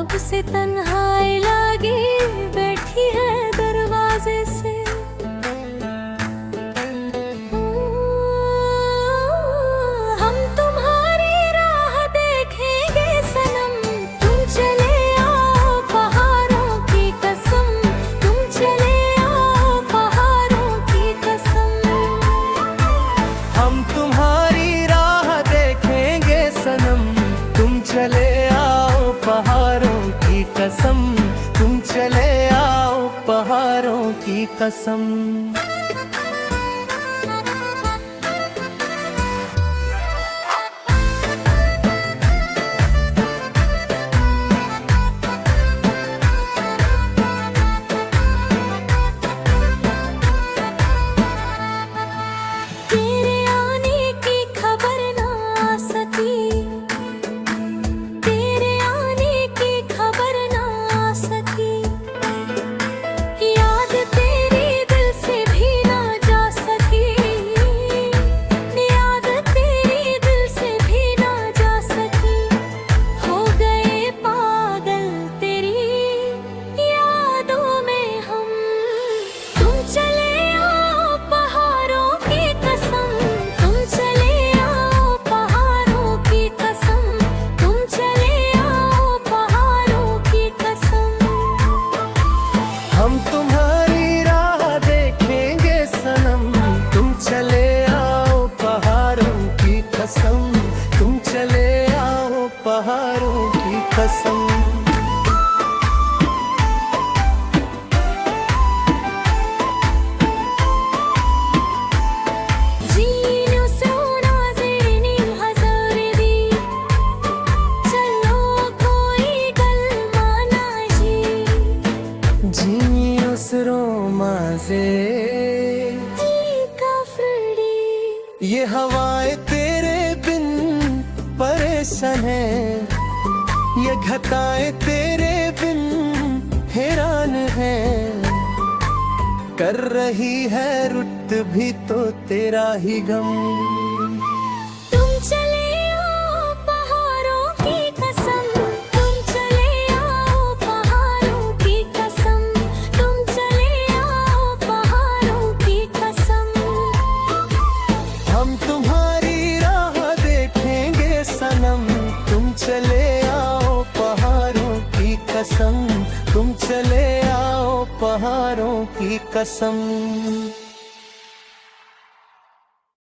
कब से तन्हाई लागी बैठी है दरवाजे से। हम तुम्हारी राह देखेंगे सनम, तुम चले आओ पहाड़ों की कसम, तुम चले आओ पहाड़ों की कसम। हम तुम्हारी राह देखेंगे सनम, तुम चले आओ पहाड़ों की कसम, तुम चले आओ पहाड़ों की कसम। तेरे आने की खबर ना सकी, तेरे आने की खबर ना सकी, याद तेरी दिल से भी ना जा सकी, याद तेरी दिल से भी ना जा सकी। हो गए पागल तेरी यादों में हम, तुम चले आओ पहाड़ों की कसम, तुम चले आओ पहाड़ों की कसम, तुम चले आओ पहाड़ों की कसम। हम तुम्हारी राह देखेंगे सनम, तुम चले आओ पहाड़ों की कसम, तुम चले आओ पहाड़ों की कसम। ये हवाएं तेरे बिन परेशान है, ये घटाएं तेरे बिन हैरान है, कर रही है रुत भी तो तेरा ही गम। तुम चले आओ पहाड़ों की कसम, तुम चले आओ पहाड़ों की कसम, तुम चले आओ पहाड़ों की कसम। हम तुम्हारी राह देखेंगे सनम, तुम चले आओ पहाड़ों की कसम, तुम चले आओ पहाड़ों की कसम।